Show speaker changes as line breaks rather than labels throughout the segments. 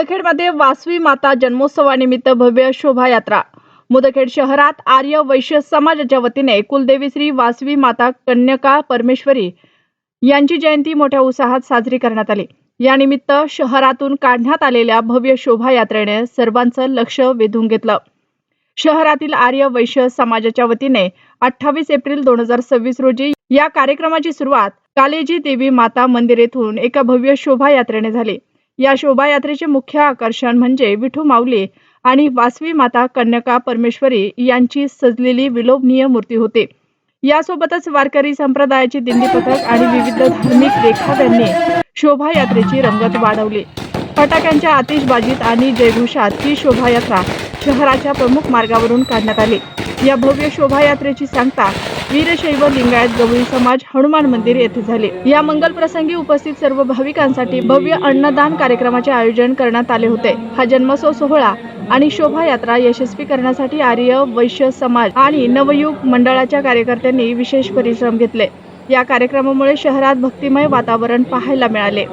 मुदखेडमध्ये वासवी माता जन्मोत्सवानिमित्त भव्य शोभायात्रा। मुदखेड शहरात आर्य वैश्य समाजाच्या वतीने कुलदेवी श्री वासवी माता कन्यका परमेश्वरी यांची जयंती मोठ्या उत्साहात साजरी करण्यात आली। यानिमित्त शहरातून काढण्यात आलेल्या भव्य शोभायात्रेने सर्वांचं लक्ष वेधून घेतलं। शहरातील आर्य वैश्य समाजाच्या वतीने 28 एप्रिल 2026 रोजी या कार्यक्रमाची सुरुवात कालेजी देवी माता मंदिर येथून एका भव्य शोभायात्रेने झाली। या शोभायात्रेचे मुख्य आकर्षण म्हणजे विठू माऊली आणि वासवी माता कन्यका परमेश्वरी यांची सजलेली विलोभनीय मूर्ती होती। यासोबतच वारकरी संप्रदायाची दिंडी पथक आणि विविध धार्मिक देखाव्यांनी शोभायात्रेची रंगत वाढवली। फटाक्यांच्या आतिषबाजीत आणि जयघोषात ही शोभायात्रा शहराच्या प्रमुख मार्गावरून काढण्यात आली। या भव्य शोभायात्रेची सांगता वीरशैव लिंगायत गवळी समाज हनुमान मंदिर येथे झाले। या मंगल प्रसंगी उपस्थित सर्व भाविकांसाठी भव्य अन्नदान कार्यक्रमाचे आयोजन करण्यात आले होते। हा जन्मोत्सव सोहळा आणि शोभायात्रा यशस्वी करण्यासाठी आर्य वैश्य समाज आणि नवयुग मंडळाच्या कार्यकर्त्यांनी विशेष परिश्रम घेतले। या कार्यक्रमामुळे शहरात भक्तिमय वातावरण पाहायला मिळाले।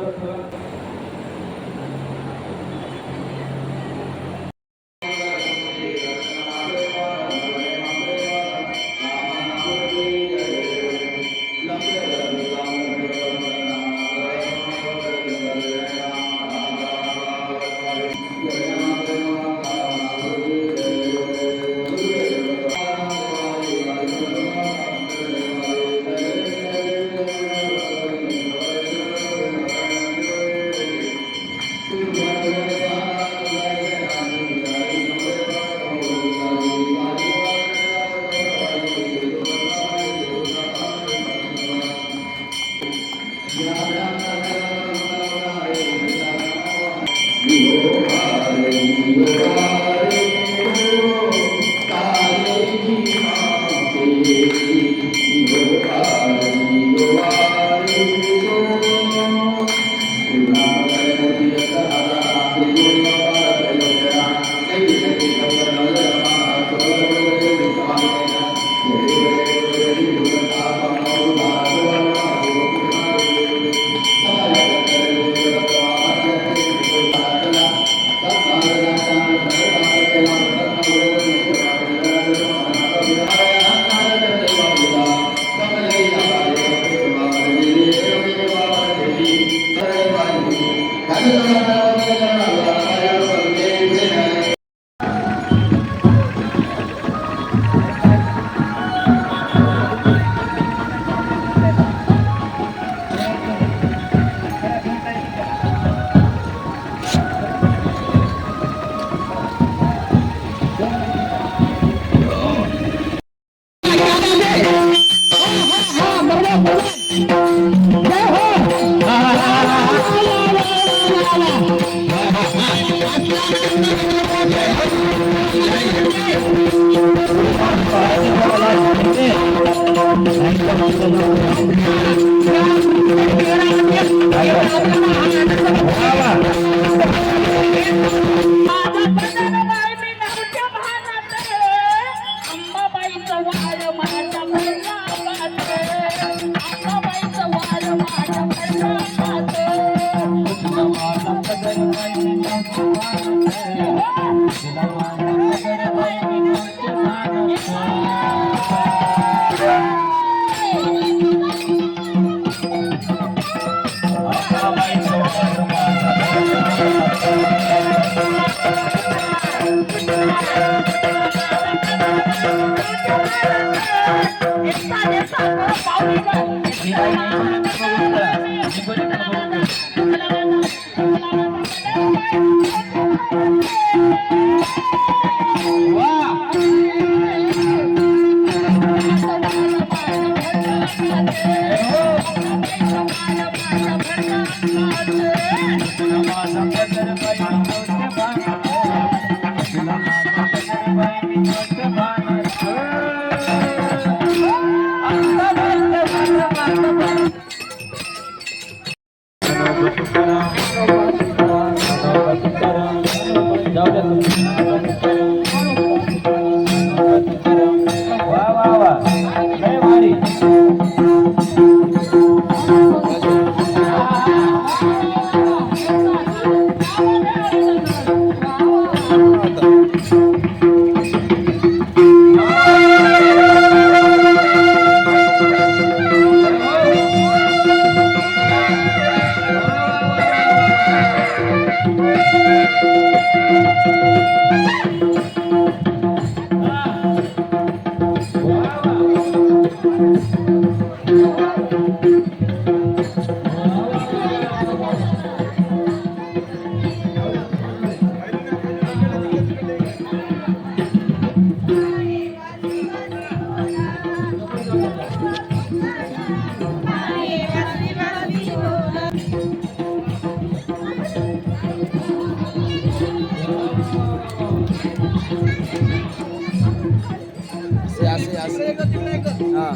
हा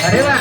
अरे वा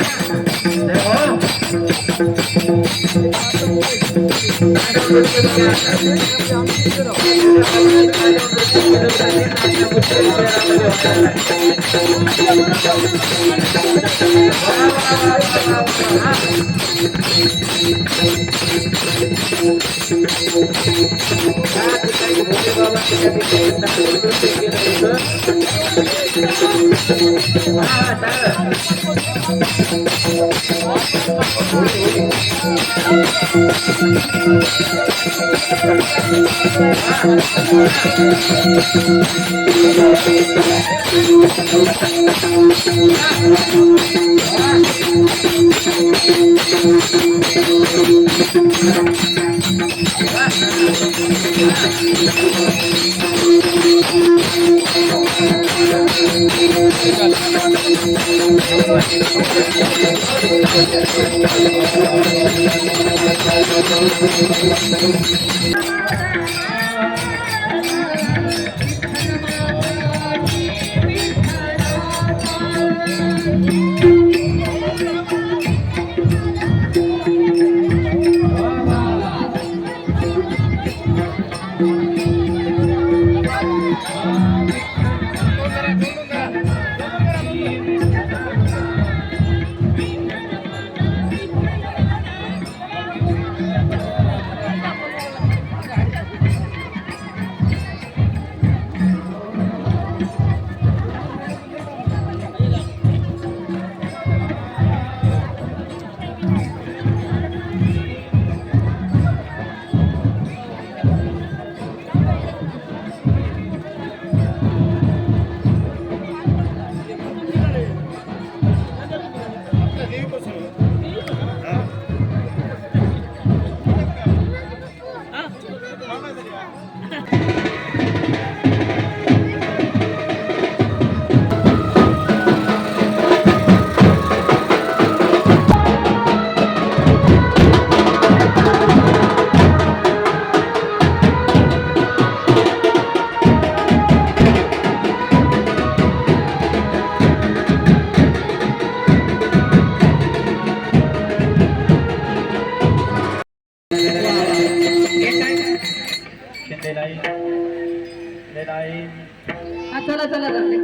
चला चला जाते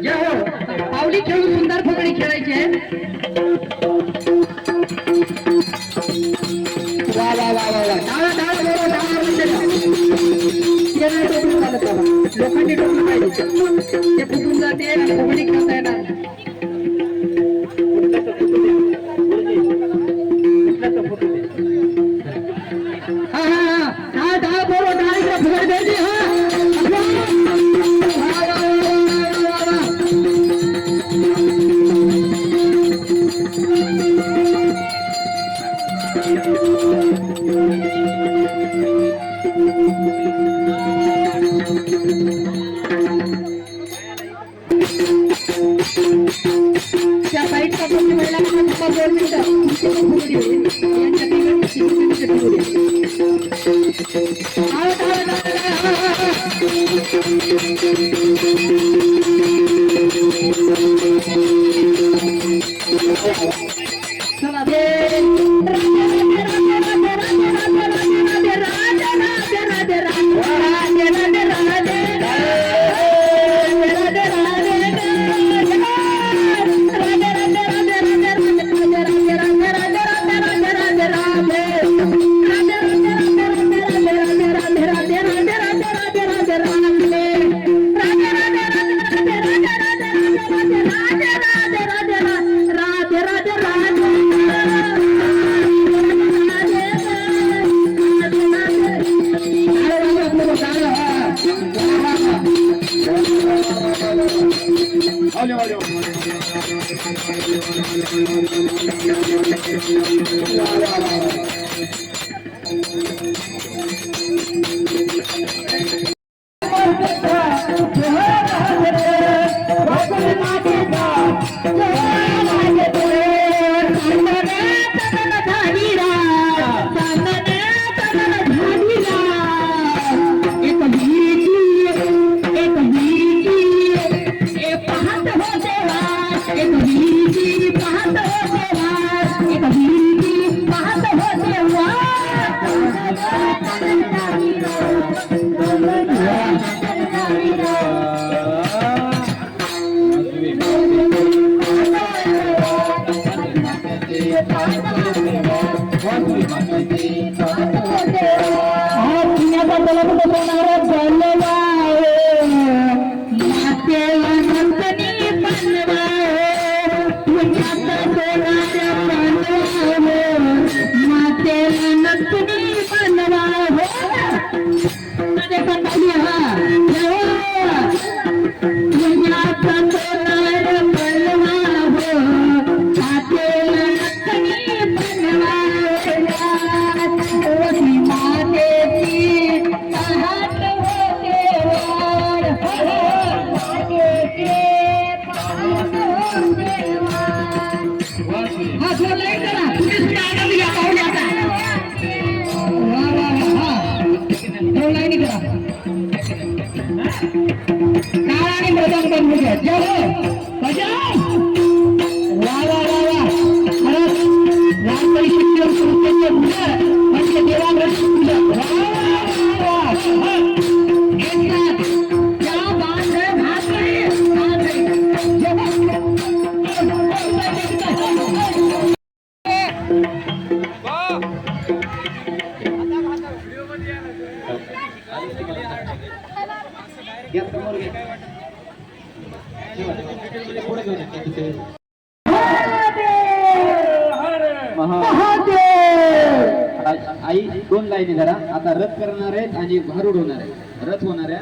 या हो पावली खेळून सुंदर फुगडी खेळायची आहे वा वा वा वा वा डाळा डाळा बरोबर डाळा लोखंडी टोपी पाहिजे ते फुटून जाते आणि फुगडी खेळता येणार हा हा हा डाळ बरोबर डाळीला फुगडी द्यायची हा त्या साईडचा कोणी महिला थांबा 2 मिनिटं यांच्या चला
आई 2 लाईनी धरा. आता रथ करणार आहेत आणि भारूड होणार आहे. रथ होणाऱ्या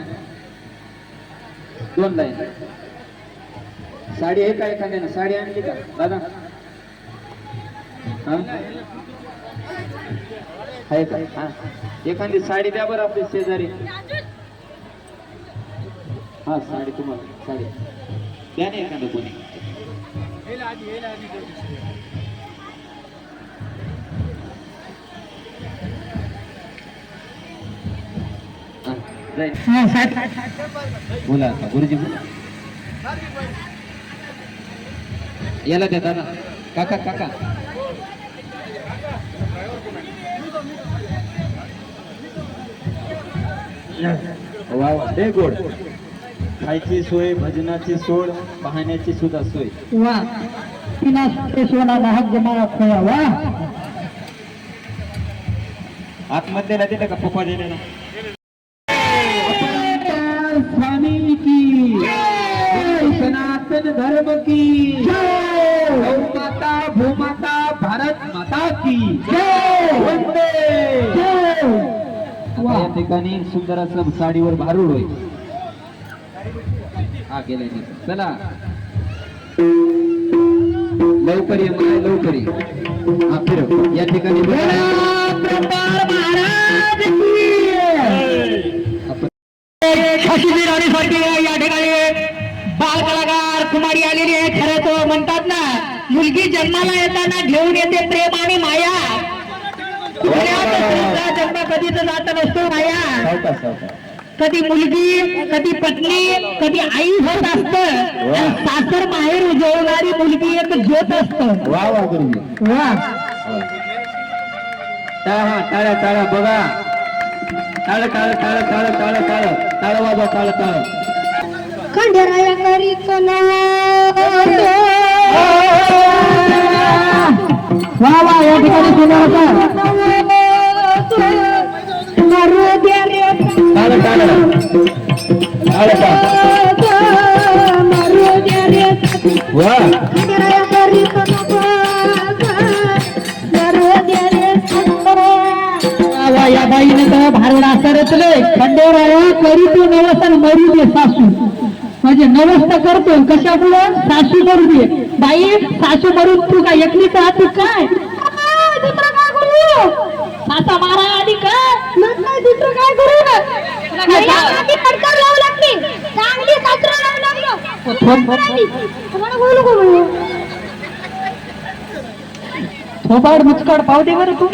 2 लाईन. साडी आहे का एखाद्यानं? साडी आणली का दादा? आहे का? हा, एखादी साडी द्या बरं आपली शेजारी. हा, साडी तुम्हाला साडी द्या ना एखादं कोणी. बोला आता गुरुजी बोला. याला द्या दादा. काका काका वा वा लय गोड. खायची सोय, भजनाची सोय, पाहण्याची सुद्धा सोय.
वा तिना सोना महाग जमा खोया. वा
आतमध्ये दिलं का पप्पा दिले ना?
स्वामी की
सनातन धर्म की गौ माता, भूमाता, भारत माता की वंदे. या ठिकाणी सुंदर असं साडीवर भारूड होईल. हा गेले. चला लवकर ये मला, लवकर ये. हा फिरव या ठिकाणी.
झाशीची राणीसाठी या ठिकाणी बाल कलाकार राजकुमारी आलेली आहे. खरंच म्हणतात ना, मुलगी जन्माला येताना घेऊन येते प्रेम आणि माया. कुठल्याच स्त्रीचा जन्म कधीच जात नसतो माया.
सावकाश सावकाश.
कधी मुलगी, कधी पत्नी, कधी आई होत असतं. सासर माहेर उजवणारी मुलगी एक ज्योत असत.
वा वा गुरुजी.
वा
टाळा टाळ्या टाळ्या बघा. टाळ टाळ टाळ टाळ टाळ टाळ टाळ वाजवा टाळ टाळ.
खंडेराया करीत
वा वा या ठिकाणी सोन्याचा
टाळ टाळ टाळ टाळ. वा
वा या बाईने तर भारुड असं रचलंय. खंडेराया करी तू नवसन मरू दे सासू. म्हणजे नवस्त करतो कशामुळं? सासू मरू दे. बाई सासू मरून तू काय एकलीच राहत तू काय? सासा मारा आधी काय?
दुसरं काय करू चांगली सासरा लागलो.
थोबाड मुचकाड पाव दे बरं तू.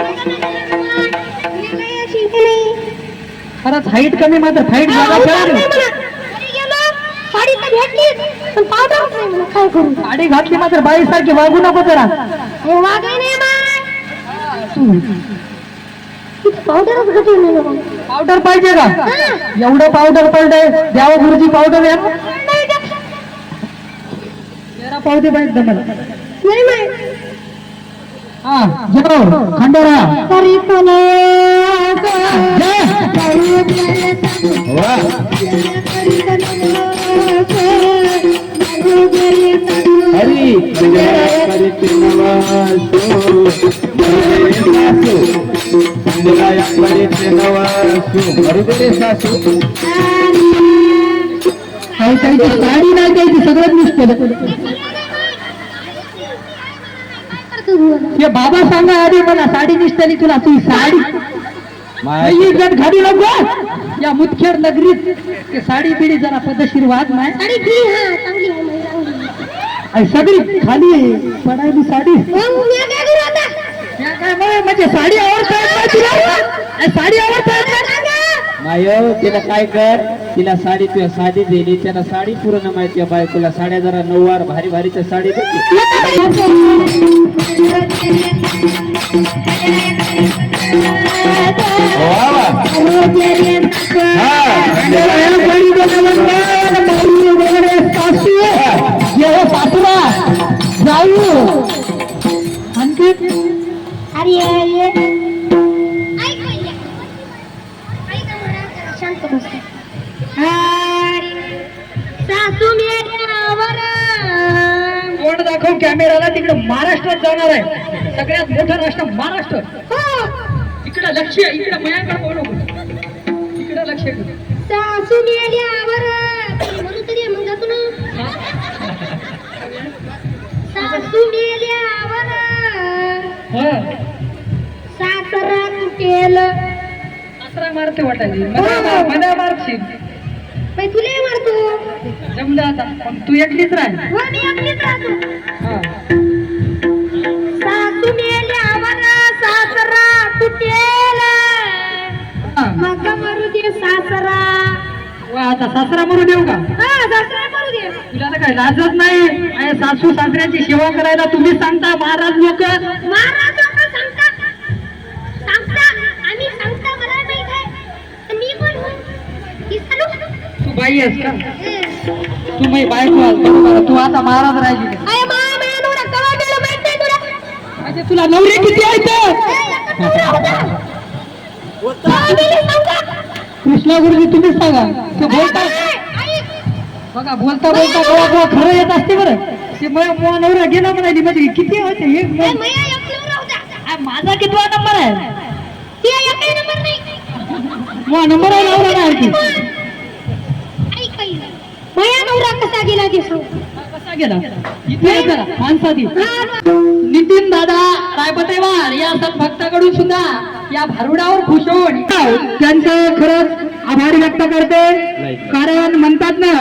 खरंच हाईट कमी मात्र फाईट
साडी तर भेटली पण पावडरच नाही मला. काय करू?
साडी घातली मात्र बाई सारखी वागू नको जरा.
वागाय नाही पावडरच घटी नाही.
पावडर पाहिजे का? एवढं पावडर पडलंय द्यावं गुरुजी पावडर या. तेरा पावडे पाहिजे मला.
नाही नाही
हा जरो खंडेराया
तरी पण
वा हरी करीत नवासू. खंडेराया करीत नवासू. मरू दे रे सासू.
काही काही साडी नाही द्यायची सगळं मिस केलं. हे बाबा सांगा आधी मला साडी निसतानी तुला तू साडी
माय
इज्जत घालू नको या मुदखेड नगरीत. ते साडी बिडी जरा पद्धतशीर वाद नाही.
साडी घे. हा चांगली आहे मला चांगली.
आणि सगळी खाली पडायली साडी.
मग मी काय करू आता?
या काय म्हणजे साडी आवडत तुला? साडी आवडत
माय तिला काय कर. तिला साडी तुझ्या साडी दिली. त्याला साडी पूर्ण माहिती आहे बायकोला. साड्या जरा नऊवार भारी भारीच्या साडी देते. वा वा.
सासूला जाऊ आणखी
अरे ये ऐक पहिले. ऐक मला शांत बस. सासू मेल्यावर
कोण दाखव कॅमेराला. तिकडे महाराष्ट्रात जाणार आहे. सगळ्यात मोठं राष्ट्र महाराष्ट्र. इकडे लक्ष इकडे मयाकडे बोलू. इकडे लक्ष करू.
सासू मेल्यावर म्हणून तरी मग जातो ना. सासू मेल्यावर सासरा तुटेल.
सासरा मारते वाटायची मला मारशील.
बाई तुला मारतो.
जमलं आता पण तू एकलीच राह.
हो मी एकलीच राहतो.
हा.
सासू मेल्यावर सासरा तुटेल.
हा.
मग मरू दे सासरा.
वा आता सासरा मरू देऊ का?
हा सासरा मरू दे.
तुला तर काही लाजत नाही. आणि सासू सासऱ्याची सेवा करायला तुम्ही सांगता महाराज लोक.
महाराज लोक सांगतात. आम्ही सांगता मला माहित आहे. तर मी कोण होऊ? ही चालू.
तू बाई आहेस का? तू मी बायको आहेस बरोबर. तू आता महाराज राहिली.
अरे मामा नवरा कवा गेला माहित नाही तुला?
म्हणजे तुला नवरे किती आहेत? कृष्णा गुरुजी तुम्हीच सांगा. ते बोलता बघा बोलता बोलता गोवा गोवा खरं येत असते बरं. ते नवरा गेला म्हणाली म्हणजे किती होते हे माझा कितवा नंबर आहे? नंबर आहे नवरा नाही की
मया नवरा कसा गेला ते सांग.
कसा गेला इथे जरा माणसादी. नितीन दादा रायपतेवार या भक्ताकडून सुद्धा या भारुडावर खुश होऊन त्यांचं खरंच आभार व्यक्त करते. कारण म्हणतात ना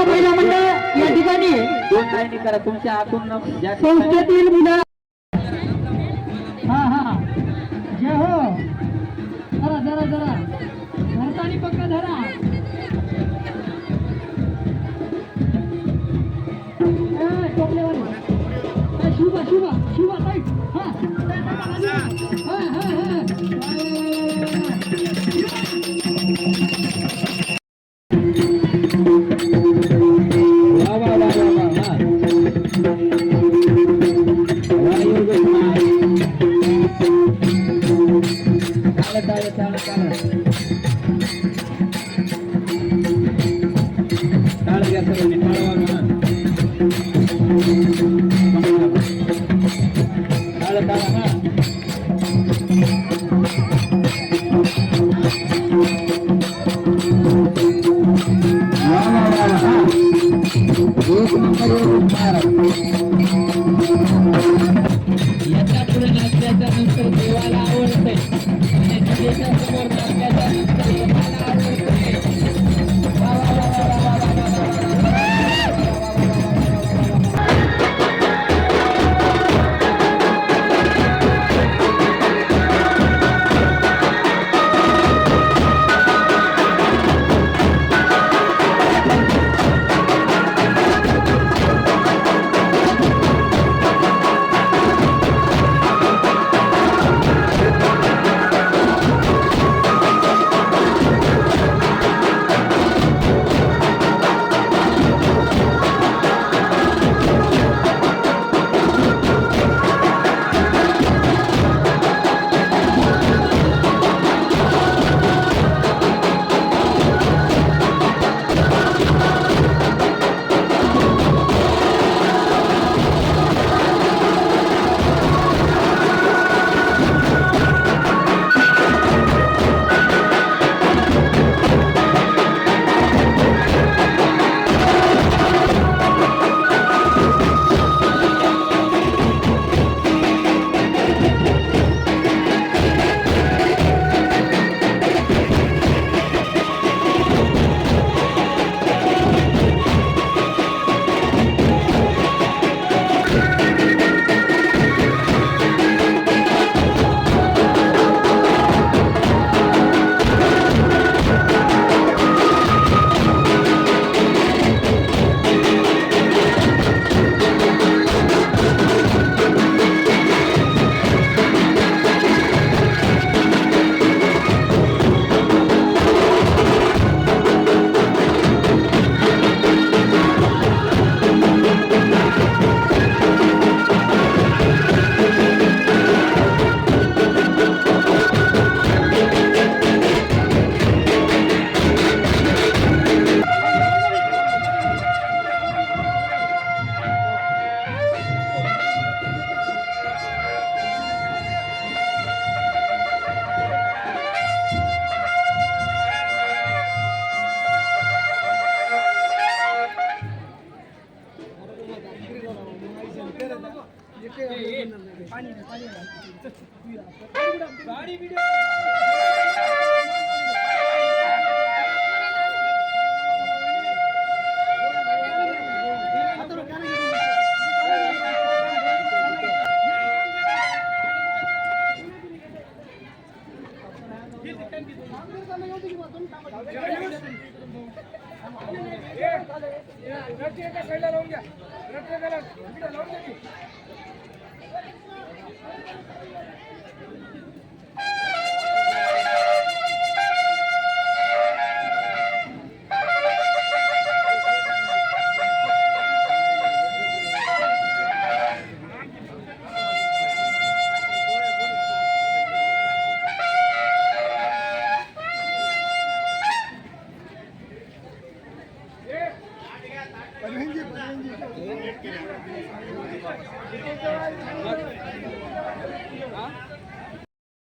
महिला मंडळ या ठिकाणी
दोन लाईनी करा तुमच्या आतून ज्या
संस्थेतील मुलं जय हो जरा जरा जरा धरतानी पक्क धरा शुभ शुभ शुभ साईड
याच्या पुढे नाचल्याच्या नंतर देवाला आवडते आणि त्याच्या समोर नाचल्याच्या नंतर देवाला आवडते. वा वा वा वा वा वा वा वा वा.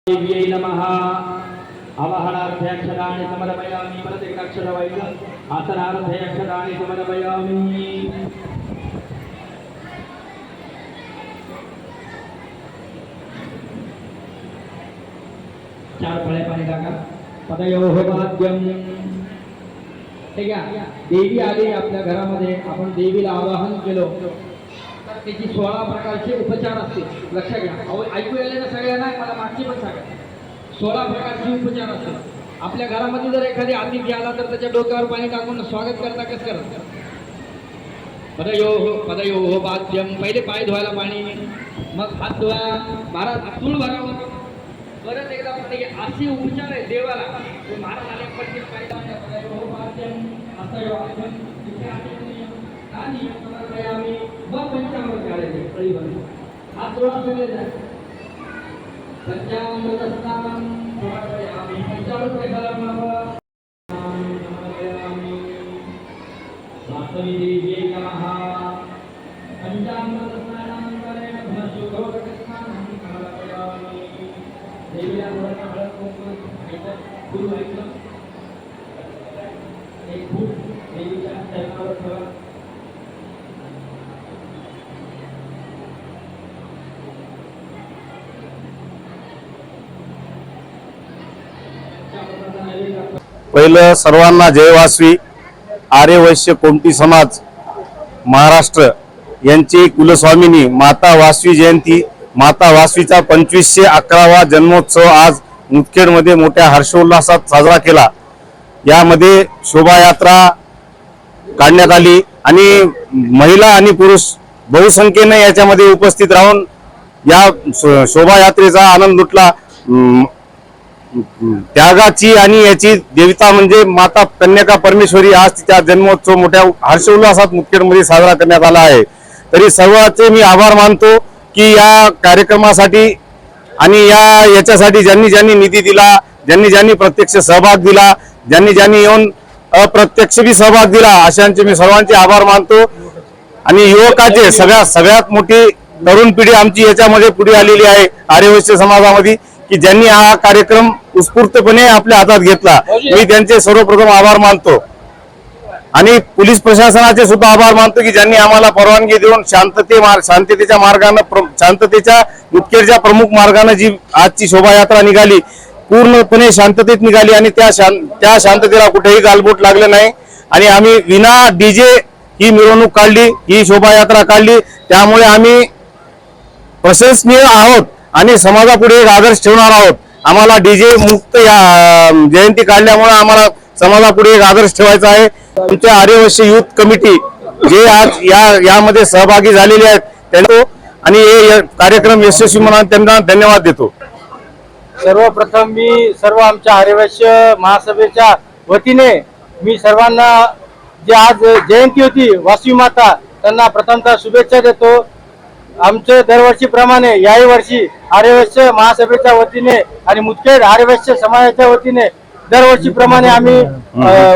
देव्यै नमः अवहणार्थ्यक्षराणि समर्पयामि प्रत्यक्षरवैकं आसनार्थ्यक्षराणि समर्पयामि चार फळे पाणी टाका पदयोः वाद्यं ठीक आहे देवी आली आपल्या घरामध्ये आपण देवीला आवाहन केलं त्याची 16 प्रकारचे उपचार असतील लक्षात घ्या ऐकू आले ना सगळ्यांना मला मागची पण सांगा 16 प्रकारचे उपचार असतील आपल्या घरामध्ये जर एखादी अतिथी आला तर त्याच्या डोक्यावर पाणी टाकून स्वागत करता कसं करता पदयोः वाद्यं पहिले पाय धुवायला पाणी मग हात धुवा महाराज तूळ भरावं परत एकदा म्हणते असे उपचार आहे देवाला महाराज आले पडतील पाय पदयोः वाद्यं असं वाद्यं आणि समर्पयामि मग पंचामृत काढायचे फळी बनवून हात जोडा सगळे जाय पंचामृत स्नान समर्पयामि पंचामृत घालावं समर्पयामि वासवी देव्यै नमः पंचामृत स्नानानंतरेण भस्मशोधोदकस्नानं समर्पयामि देवीला थोडं हळद कुंकू गुरु ऐकलं एक फूट देवीच्या चरणावर ठेवा
पहिलं सर्वांना जय वासवी आर्य वैश्य कोमटी समाज महाराष्ट्र यांची कुलस्वामिनी माता वासवी जयंती माता वासवीचा 2511वा जन्मोत्सव आज मुदखेडमध्ये मोठ्या हर्षोल्लासात साजरा केला। यामध्ये शोभायात्रा काढण्यात आली आणि महिला आणि पुरुष बहुसंख्येने याच्यामध्ये उपस्थित राहून या शोभायात्रेचा आनंद लुटला। त्यागाची आणि याची देवता म्हणजे माता कन्यका परमेश्वरी आज तिचा जन्मोत्सव मोठ्या हर्षोल्लासात मुदखेडमध्ये साजरा करण्यात आला आहे। तरी सर्वांचे मी आभार मानतो की या कार्यक्रमासाठी आणि याच्यासाठी ज्यांनी निधी दिला, ज्यांनी प्रत्यक्ष सहभाग दिला, ज्यांनी येऊन अप्रत्यक्ष बी सहभाग दिला, अशांचे मी सर्वांचे आभार मानतो। आणि युवकाचे सगळ्यात मोठी तरुण पिढी आमची याच्यामध्ये पुढे आलेली आहे आर्यवैश्य समाजामध्ये की ज्यांनी हा कार्यक्रम उत्स्फूर्तपणे आपल्या हातात घेतला। मी त्यांचे सर्वप्रथम आभार मानतो आणि पोलीस प्रशासनाचे सुद्धा आभार मानतो की ज्यांनी आम्हाला परवानगी देऊन शांततेच्या मार्गाने शांततेच्या मुदखेडच्या प्रमुख मार्गाने जी आजची शोभायात्रा निघाली पूर्णपणे शांततेत निघाली आणि त्या शांततेला कुठेही गालबोट लागलं नाही आणि आम्ही विना डीजे ही मिरवणूक काढली, ही शोभायात्रा काढली। त्यामुळे आम्ही प्रशंसनीय आहोत आणि समाजापुढे एक आदर्श ठेवणार आहोत। आम्हाला डीजे मुक्त या जयंती काढल्यामुळे आम्हाला समाजापुढे एक आदर्श ठेवायचा आहे। आमच्या आर्यवैश्य युथ कमिटी जे आज यामध्ये सहभागी झालेले आहेत त्यांना आणि हे कार्यक्रम यशस्वी म्हणून त्यांना धन्यवाद देतो।
सर्वप्रथम मी सर्व आमच्या आर्यवैश्य महासभेच्या वतीने मी सर्वांना जे आज जयंती होती वासवी माता त्यांना प्रथमतः शुभेच्छा देतो। आमचे दरवर्षीप्रमाणे याही वर्षी आर्यवैश्य महासभेच्या वतीने आणि मुदखेड आर्यवैश्य समाजाच्या वतीने दरवर्षीप्रमाणे आम्ही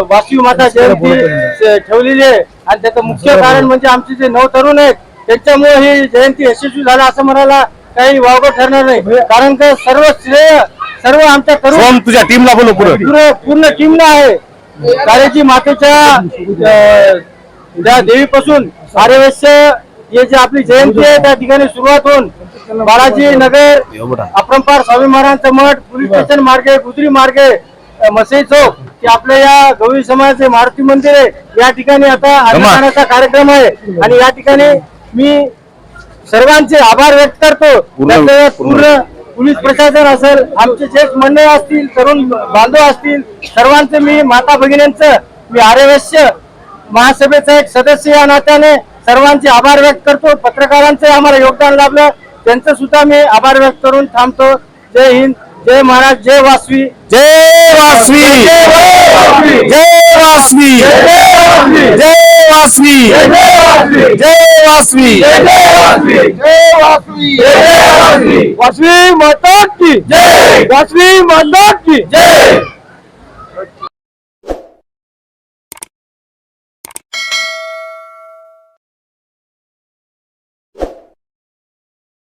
वासवी माता जयंती ठेवलेली आहे आणि त्याचं मुख्य कारण म्हणजे आमचे जे नवतरुण आहेत त्यांच्यामुळे ही जयंती यशस्वी झाला असं म्हणायला काही वावगं ठरणार नाही। कारण का सर्व श्रेय सर्व आमच्या तरुण
तुझ्या टीमला बोलू
पूर्ण टीमला आहे। काळेजी मातेच्या त्या देवीपासून आर्यवैश्य हे जे आपली जयंती आहे त्या ठिकाणी सुरुवात होऊन बाळाजी नगर अपरंपार स्वामी महाराजांचं मठ पोलीस स्टेशन मार्गे गुजरी मार्गे मसई चौक की आपल्या या गवळी समाजाचे मारुती मंदिर आहे या ठिकाणी आता अन्नदानाचा कार्यक्रम आहे आणि या ठिकाणी मी सर्वांचे आभार व्यक्त करतो। पूर्ण पोलीस प्रशासन असेल आमचे ज्येष्ठ मंडळ असतील तरुण बांधव असतील सर्वांचे मी माता भगिनींचं मी आर्यवैश्य महासभेचा एक सदस्य या नात्याने सर्वांचे आभार व्यक्त करतो. पत्रकारांचे आम्हाला योगदान लाभलं, त्यांचं सुद्धा मी आभार व्यक्त करून थांबतो. जय हिंद, जय महाराज, जय वासवी,
जय वासवी, जय वासवी, जय वासवी, जय वासवी, जय वासवी,
वासवी माता की जय, वासवी माता की जय.